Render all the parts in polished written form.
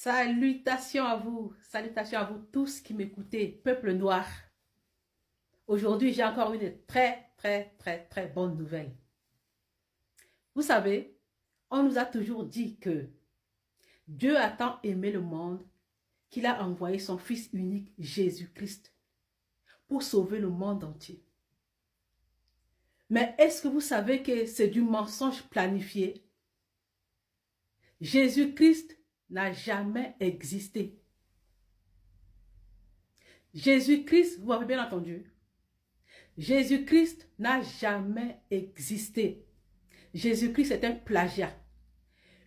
Salutations à vous tous qui m'écoutez, peuple noir. Aujourd'hui, j'ai encore une très bonne nouvelle. Vous savez, on nous a toujours dit que Dieu a tant aimé le monde qu'il a envoyé son Fils unique, Jésus-Christ, pour sauver le monde entier. Mais est-ce que vous savez que c'est du mensonge planifié? Jésus-Christ n'a jamais existé. Jésus-Christ, vous m'avez bien entendu, Jésus-Christ n'a jamais existé. Jésus-Christ est un plagiat,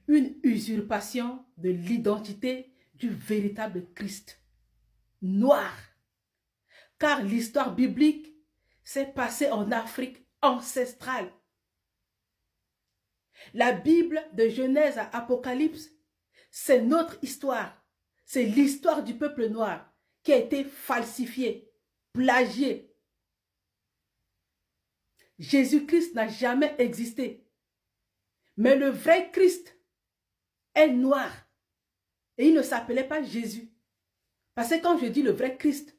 une usurpation de l'identité du véritable Christ, noir. Car l'histoire biblique s'est passée en Afrique ancestrale. La Bible de Genèse à Apocalypse, c'est notre histoire. C'est l'histoire du peuple noir qui a été falsifiée, plagiée. Jésus-Christ n'a jamais existé. Mais le vrai Christ est noir. Et il ne s'appelait pas Jésus. Parce que quand je dis le vrai Christ,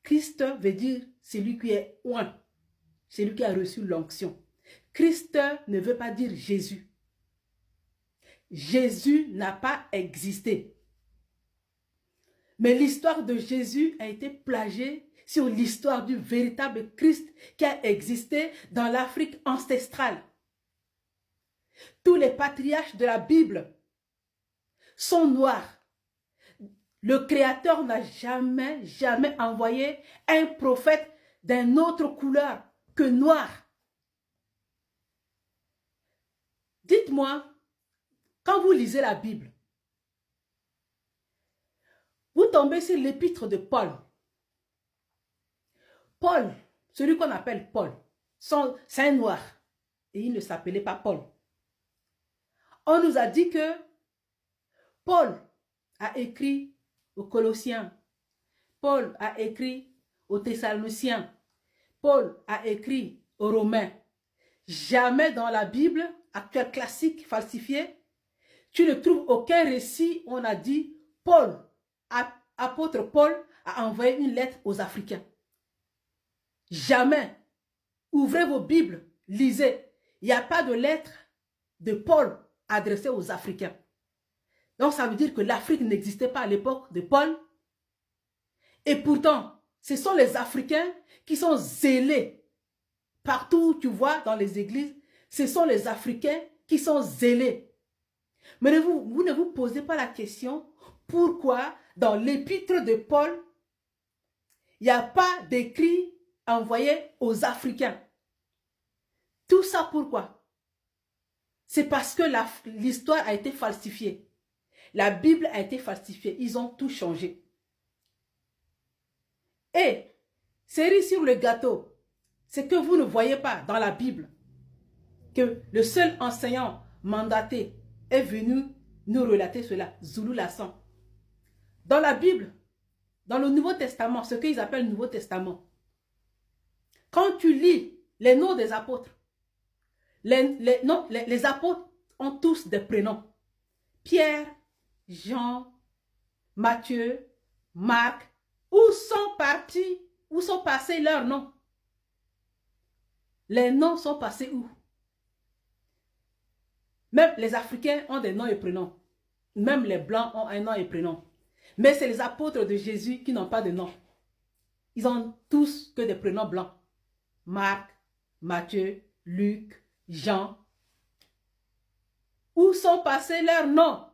Christ veut dire celui qui est oint, celui qui a reçu l'onction. Christ ne veut pas dire Jésus. Jésus n'a pas existé. Mais l'histoire de Jésus a été plagiée sur l'histoire du véritable Christ qui a existé dans l'Afrique ancestrale. Tous les patriarches de la Bible sont noirs. Le Créateur n'a jamais envoyé un prophète d'une autre couleur que noir. Dites-moi, quand vous lisez la Bible, vous tombez sur l'épître de Paul. Paul, celui qu'on appelle Paul, c'est un noir. Et il ne s'appelait pas Paul. On nous a dit que Paul a écrit aux Colossiens. Paul a écrit aux Thessaloniciens. Paul a écrit aux Romains. Jamais dans la Bible actuelle classique falsifiée, tu ne trouves aucun récit où on a dit Paul, apôtre Paul, a envoyé une lettre aux Africains. Jamais. Ouvrez vos Bibles, lisez. Il n'y a pas de lettre de Paul adressée aux Africains. Donc ça veut dire que l'Afrique n'existait pas à l'époque de Paul. Et pourtant, ce sont les Africains qui sont zélés. Partout où tu vois dans les églises, ce sont les Africains qui sont zélés. Mais vous ne vous posez pas la question pourquoi dans l'épître de Paul, il n'y a pas d'écrit envoyé aux Africains. Tout ça pourquoi? C'est parce que l'histoire a été falsifiée. La Bible a été falsifiée. Ils ont tout changé. Et, cerise sur le gâteau, c'est que vous ne voyez pas dans la Bible que le seul enseignant mandaté est venu nous relater cela, Zulu Lassan. Dans la Bible, dans le Nouveau Testament, ce qu'ils appellent le Nouveau Testament, quand tu lis les noms des apôtres, les apôtres ont tous des prénoms. Pierre, Jean, Matthieu, Marc, où sont passés leurs noms? Les noms sont passés où? Même les Africains ont des noms et prénoms. Même les Blancs ont un nom et prénom. Mais c'est les apôtres de Jésus qui n'ont pas de nom. Ils ont tous que des prénoms blancs. Marc, Matthieu, Luc, Jean. Où sont passés leurs noms?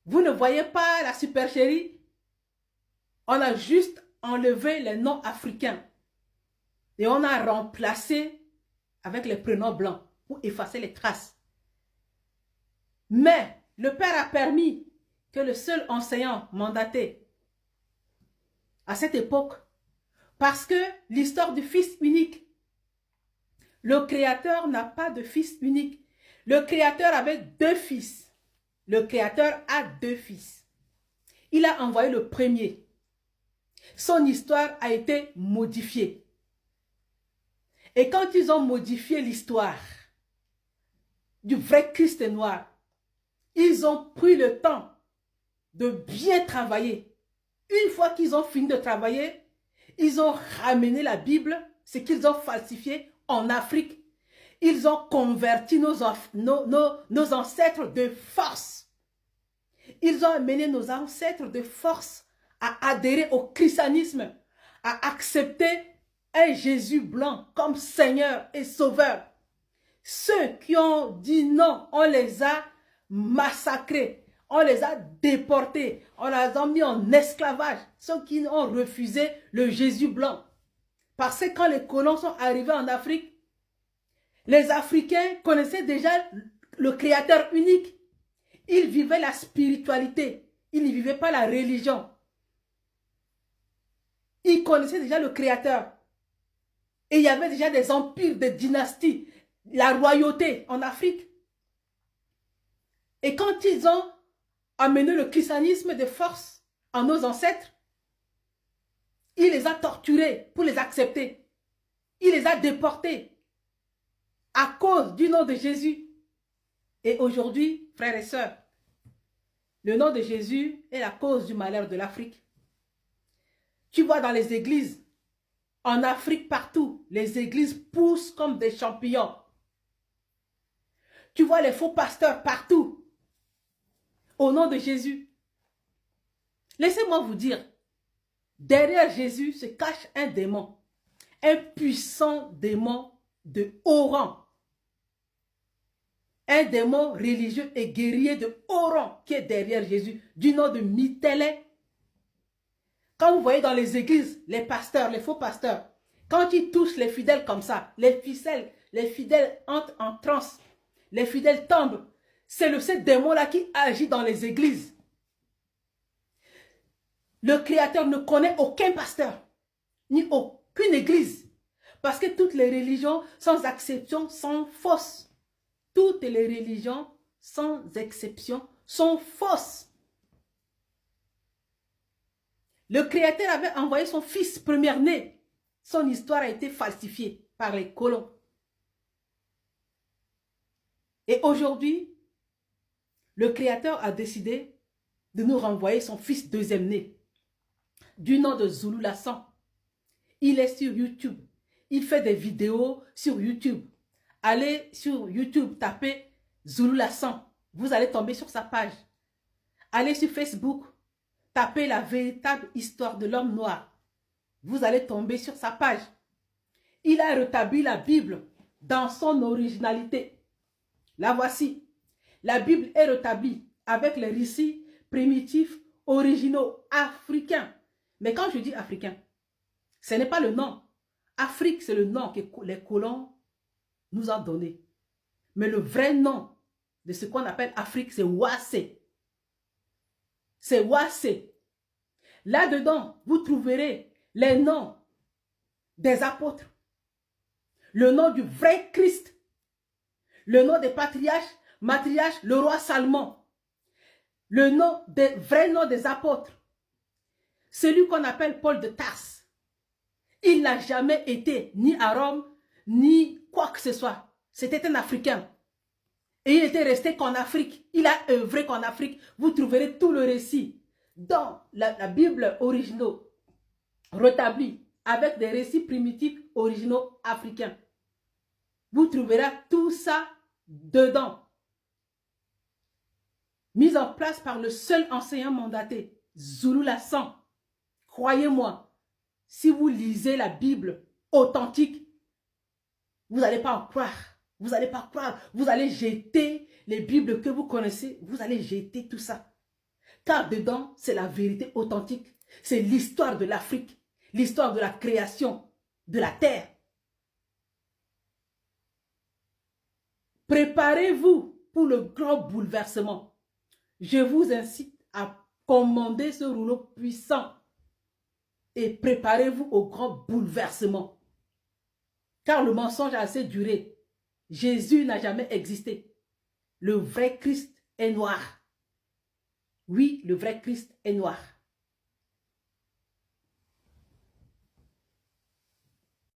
Vous ne voyez pas la supercherie? On a juste enlevé les noms africains. Et on a remplacé avec les prénoms blancs pour effacer les traces. Mais le Père a permis que le seul enseignant mandaté à cette époque, parce que l'histoire du Fils unique, le Créateur n'a pas de Fils unique. Le Créateur avait deux fils. Le Créateur a deux fils. Il a envoyé le premier. Son histoire a été modifiée. Et quand ils ont modifié l'histoire du vrai Christ noir, ils ont pris le temps de bien travailler. Une fois qu'ils ont fini de travailler, ils ont ramené la Bible, ce qu'ils ont falsifié en Afrique. Ils ont converti nos ancêtres de force. Ils ont amené nos ancêtres de force à adhérer au christianisme, à accepter un Jésus blanc comme Seigneur et Sauveur. Ceux qui ont dit non, on les a massacrés, on les a déportés, on les a mis en esclavage. Ceux qui ont refusé le Jésus blanc. Parce que quand les colons sont arrivés en Afrique, les Africains connaissaient déjà le Créateur unique. Ils vivaient la spiritualité. Ils ne vivaient pas la religion. Ils connaissaient déjà le Créateur. Et il y avait déjà des empires, des dynasties, la royauté en Afrique. Et quand ils ont amené le christianisme de force à nos ancêtres, il les a torturés pour les accepter. Il les a déportés à cause du nom de Jésus. Et aujourd'hui, frères et sœurs, le nom de Jésus est la cause du malheur de l'Afrique. Tu vois dans les églises, en Afrique partout, les églises poussent comme des champignons. Tu vois les faux pasteurs partout, au nom de Jésus. Laissez-moi vous dire, derrière Jésus se cache un démon, un puissant démon de haut rang. Un démon religieux et guerrier de haut rang qui est derrière Jésus, du nom de Mitélé. Quand vous voyez dans les églises, les pasteurs, les faux pasteurs, quand ils touchent les fidèles comme ça, les fidèles entrent en transe, les fidèles tombent. C'est ce démon-là qui agit dans les églises. Le Créateur ne connaît aucun pasteur, ni aucune église. Parce que toutes les religions, sans exception, sont fausses. Toutes les religions, sans exception, sont fausses. Le Créateur avait envoyé son fils premier-né. Son histoire a été falsifiée par les colons. Et aujourd'hui, le Créateur a décidé de nous renvoyer son fils deuxième-né, du nom de Zoulou Lassan. Il est sur YouTube. Il fait des vidéos sur YouTube. Allez sur YouTube, tapez Zoulou Lassan. Vous allez tomber sur sa page. Allez sur Facebook, tapez la véritable histoire de l'homme noir. Vous allez tomber sur sa page. Il a rétabli la Bible dans son originalité. La voici. La Bible est rétablie avec les récits primitifs, originaux, africains. Mais quand je dis africain, ce n'est pas le nom. Afrique, c'est le nom que les colons nous ont donné. Mais le vrai nom de ce qu'on appelle Afrique, c'est Wassé. C'est Wassé. Là-dedans, vous trouverez les noms des apôtres, le nom du vrai Christ, le nom des patriarches, matriarches, le roi Salomon, le nom des vrais noms des apôtres, celui qu'on appelle Paul de Tarse. Il n'a jamais été ni à Rome, ni quoi que ce soit. C'était un Africain. Et il était resté qu'en Afrique. Il a œuvré qu'en Afrique. Vous trouverez tout le récit dans la Bible originale, rétablie, avec des récits primitifs originaux africains. Vous trouverez tout ça dedans. Mis en place par le seul enseignant mandaté, Zoulou Lassan. Croyez-moi, si vous lisez la Bible authentique, vous n'allez pas en croire. Vous n'allez pas croire. Vous allez jeter les Bibles que vous connaissez. Vous allez jeter tout ça. Car dedans, c'est la vérité authentique. C'est l'histoire de l'Afrique. L'histoire de la création de la terre. Préparez-vous pour le grand bouleversement. Je vous incite à commander ce rouleau puissant. Et préparez-vous au grand bouleversement. Car le mensonge a assez duré. Jésus n'a jamais existé. Le vrai Christ est noir. Oui, le vrai Christ est noir.